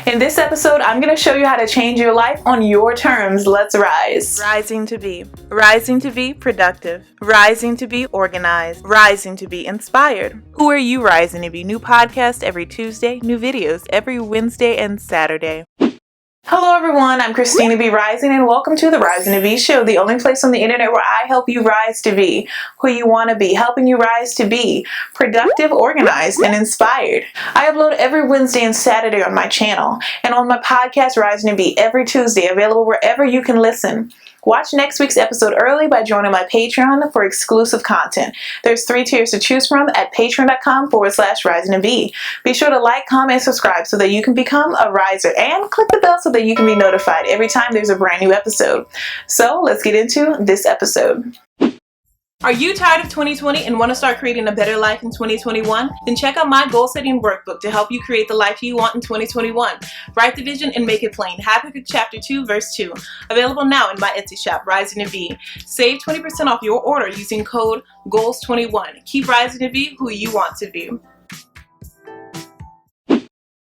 In this episode, I'm going to show you how to change your life on your terms. Let's rise. Rising to be. Rising to be productive. Rising to be organized. Rising to be inspired. Who are you rising to be? New podcast every Tuesday, new videos every Wednesday and Saturday. Hello everyone, I'm Christina B Rising and welcome to the Rising to Be show, the only place on the internet where I help you rise to be who you want to be, helping you rise to be productive, organized, and inspired. I upload every Wednesday and Saturday on my channel and on my podcast Rising to Be every Tuesday, available wherever you can listen. Watch next week's episode early by joining my Patreon for exclusive content. There's 3 tiers to choose from at patreon.com/risingtobe. Be sure to like, comment, subscribe so that you can become a riser and click the bell so that you can be notified every time there's a brand new episode. So let's get into this episode. Are you tired of 2020 and want to start creating a better life in 2021? Then check out my goal setting workbook to help you create the life you want in 2021. Write the vision and make it plain. Habakkuk chapter 2 verse 2. Available now in my Etsy shop, Rising to Be. Save 20% off your order using code GOALS21. Keep rising to be who you want to be.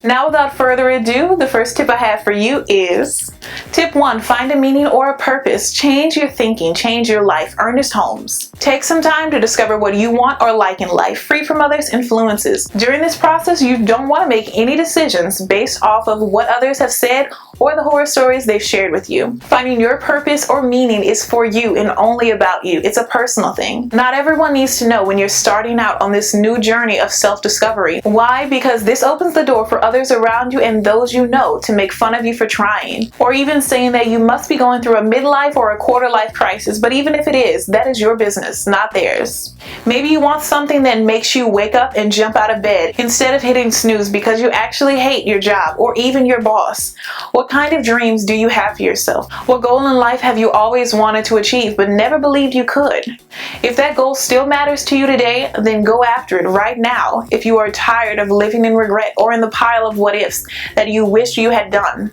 Now, without further ado, the first tip I have for you is tip 1, find a meaning or a purpose. Change your thinking, change your life. Ernest Holmes. Take some time to discover what you want or like in life, free from others' influences. During this process, you don't want to make any decisions based off of what others have said or the horror stories they've shared with you. Finding your purpose or meaning is for you and only about you. It's a personal thing. Not everyone needs to know when you're starting out on this new journey of self-discovery. Why? Because this opens the door for others around you and those you know to make fun of you for trying, or even saying that you must be going through a midlife or a quarter-life crisis. But even if it is, that is your business, not theirs. Maybe you want something that makes you wake up and jump out of bed instead of hitting snooze because you actually hate your job or even your boss. What kind of dreams do you have for yourself? What goal in life have you always wanted to achieve but never believed you could? If that goal still matters to you today, then go after it right now. If you are tired of living in regret or in the pile of what ifs that you wish you had done.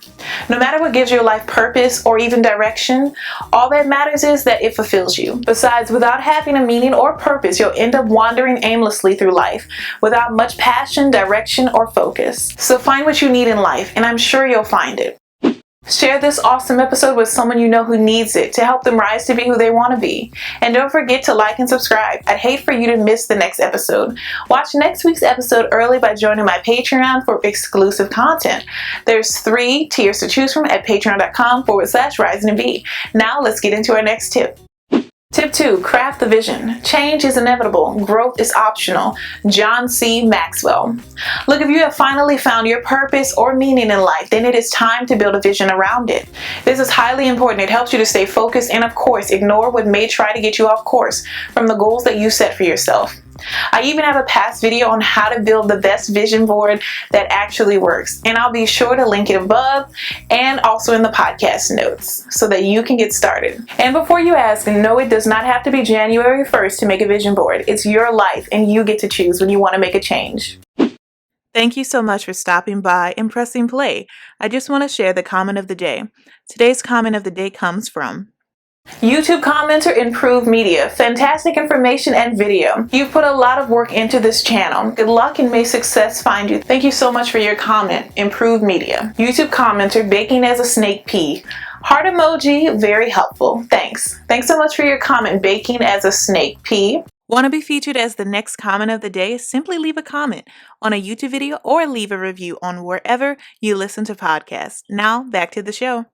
No matter what gives your life purpose or even direction, all that matters is that it fulfills you. Besides, without having a meaning or purpose, you'll end up wandering aimlessly through life without much passion, direction, or focus. So find what you need in life, and I'm sure you'll find it. Share this awesome episode with someone you know who needs it to help them rise to be who they want to be. And don't forget to like and subscribe. I'd hate for you to miss the next episode. Watch next week's episode early by joining my Patreon for exclusive content. There's 3 tiers to choose from at patreon.com/risingtobe. Now let's get into our next tip. Tip 2, craft the vision. Change is inevitable. Growth is optional. John C. Maxwell. Look, if you have finally found your purpose or meaning in life, then it is time to build a vision around it. This is highly important. It helps you to stay focused and, of course, ignore what may try to get you off course from the goals that you set for yourself. I even have a past video on how to build the best vision board that actually works, and I'll be sure to link it above and also in the podcast notes so that you can get started. And before you ask, no, it does not have to be January 1st to make a vision board. It's your life and you get to choose when you want to make a change. Thank you so much for stopping by and pressing play. I just want to share the comment of the day. Today's comment of the day comes from YouTube commenter Improved Media. Fantastic information and video. You've put a lot of work into this channel. Good luck and may success find you. Thank you so much for your comment, Improved Media. YouTube commenter Baking as a Snake Pea. Heart emoji, very helpful. Thanks. Thanks so much for your comment, Baking as a Snake Pea. Want to be featured as the next comment of the day? Simply leave a comment on a YouTube video or leave a review on wherever you listen to podcasts. Now back to the show.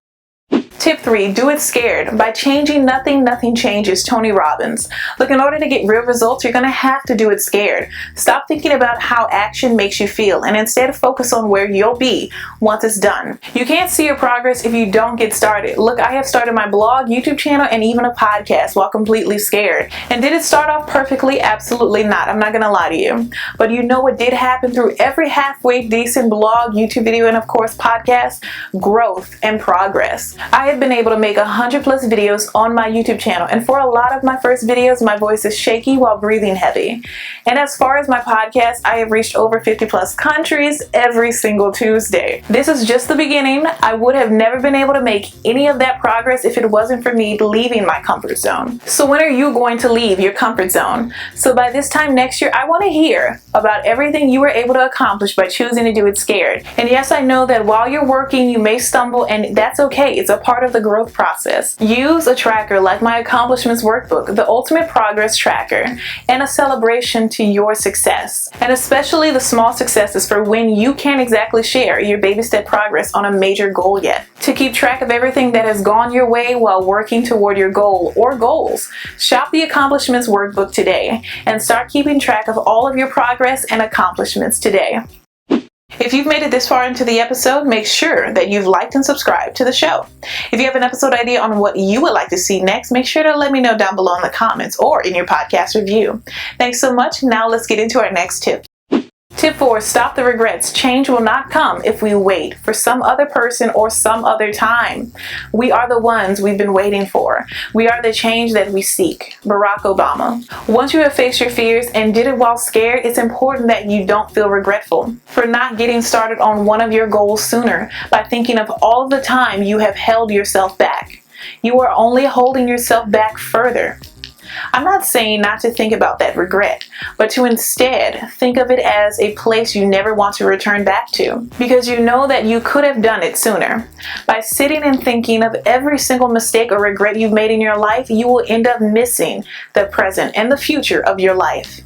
Tip 3, do it scared. By changing nothing, nothing changes. Tony Robbins. Look, in order to get real results, you're going to have to do it scared. Stop thinking about how action makes you feel and instead focus on where you'll be once it's done. You can't see your progress if you don't get started. Look, I have started my blog, YouTube channel, and even a podcast while completely scared. And did it start off perfectly? Absolutely not. I'm not going to lie to you. But you know what did happen through every halfway decent blog, YouTube video, and of course podcast? Growth and progress. I have been able to make 100 plus videos on my YouTube channel, and for a lot of my first videos, my voice is shaky while breathing heavy. And as far as my podcast, I have reached over 50 plus countries every single Tuesday. This is just the beginning. I would have never been able to make any of that progress if it wasn't for me leaving my comfort zone. So when are you going to leave your comfort zone? So by this time next year, I want to hear about everything you were able to accomplish by choosing to do it scared. And yes, I know that while you're working, you may stumble, and that's okay. It's a part of the growth process. Use a tracker like my accomplishments workbook, the ultimate progress tracker, and a celebration to your success. And especially the small successes for when you can't exactly share your baby step progress on a major goal yet. To keep track of everything that has gone your way while working toward your goal or goals, shop the accomplishments workbook today and start keeping track of all of your progress and accomplishments today. If you've made it this far into the episode, make sure that you've liked and subscribed to the show. If you have an episode idea on what you would like to see next, make sure to let me know down below in the comments or in your podcast review. Thanks so much. Now let's get into our next tip. Tip 4, stop the regrets. Change will not come if we wait for some other person or some other time. We are the ones we've been waiting for. We are the change that we seek. Barack Obama. Once you have faced your fears and did it while scared, it's important that you don't feel regretful for not getting started on one of your goals sooner by thinking of all of the time you have held yourself back. You are only holding yourself back further. I'm not saying not to think about that regret, but to instead think of it as a place you never want to return back to, because you know that you could have done it sooner. By sitting and thinking of every single mistake or regret you've made in your life, you will end up missing the present and the future of your life.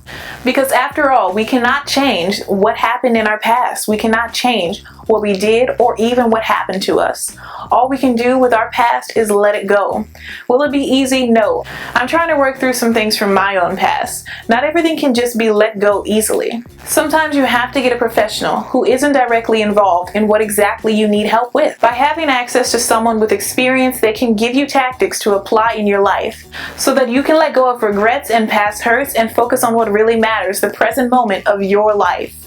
Because after all, we cannot change what happened in our past. We cannot change what we did or even what happened to us. All we can do with our past is let it go. Will it be easy? No. I'm trying to work through some things from my own past. Not everything can just be let go easily. Sometimes you have to get a professional who isn't directly involved in what exactly you need help with. By having access to someone with experience, they can give you tactics to apply in your life so that you can let go of regrets and past hurts and focus on what really matters, the present moment of your life.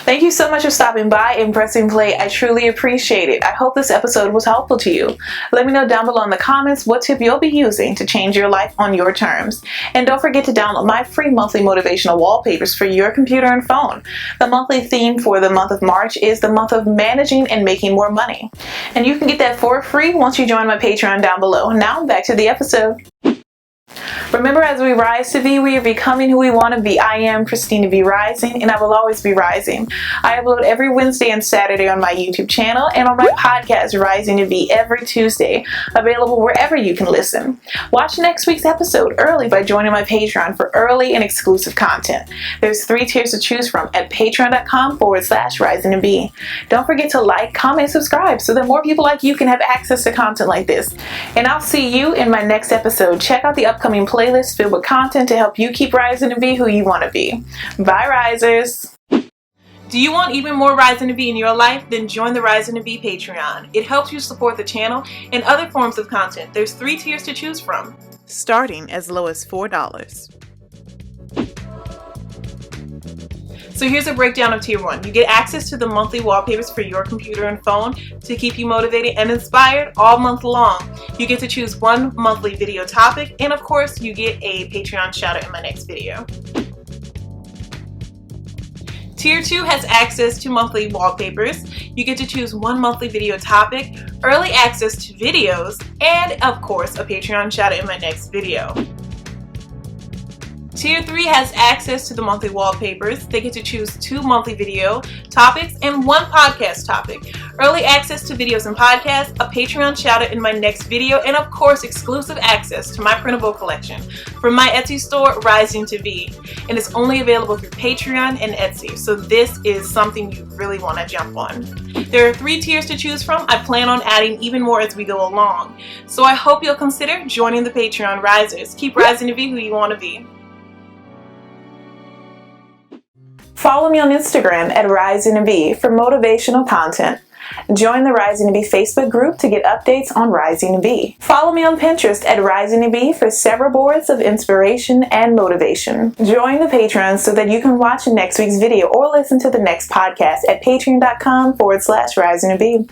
Thank you so much for stopping by and pressing play. I truly appreciate it. I hope this episode was helpful to you. Let me know down below in the comments what tip you'll be using to change your life on your terms. And don't forget to download my free monthly motivational wallpapers for your computer and phone. The monthly theme for the month of March is the month of managing and making more money. And you can get that for free once you join my Patreon down below. Now back to the episode. Remember, as we rise to be, we are becoming who we want to be. I am Christina B Rising, and I will always be rising. I upload every Wednesday and Saturday on my YouTube channel and on my podcast, Rising to Be, every Tuesday, available wherever you can listen. Watch next week's episode early by joining my Patreon for early and exclusive content. There's 3 tiers to choose from at patreon.com/rising to be. Don't forget to like, comment, subscribe so that more people like you can have access to content like this. And I'll see you in my next episode. Check out the upcoming playlist filled with content to help you keep rising to be who you want to be. Bye, risers. Do you want even more Rising to Be in your life? Then join the Rising to Be Patreon. It helps you support the channel and other forms of content. There's 3 tiers to choose from, starting as low as $4. So here's a breakdown of Tier 1. You get access to the monthly wallpapers for your computer and phone to keep you motivated and inspired all month long. You get to choose 1 monthly video topic, and of course, you get a Patreon shout out in my next video. Tier 2 has access to monthly wallpapers. You get to choose 1 monthly video topic, early access to videos, and of course, a Patreon shout out in my next video. Tier 3 has access to the monthly wallpapers. They get to choose 2 monthly video topics and 1 podcast topic. Early access to videos and podcasts, a Patreon shout out in my next video, and of course exclusive access to my printable collection from my Etsy store, Rising to Be. And it's only available through Patreon and Etsy, so this is something you really want to jump on. There are 3 tiers to choose from. I plan on adding even more as we go along. So I hope you'll consider joining the Patreon risers. Keep rising to be who you want to be. Follow me on Instagram at Rising to Be for motivational content. Join the Rising to Be Facebook group to get updates on Rising to Be. Follow me on Pinterest at Rising to Be for several boards of inspiration and motivation. Join the Patreon so that you can watch next week's video or listen to the next podcast at patreon.com/Rising to Be.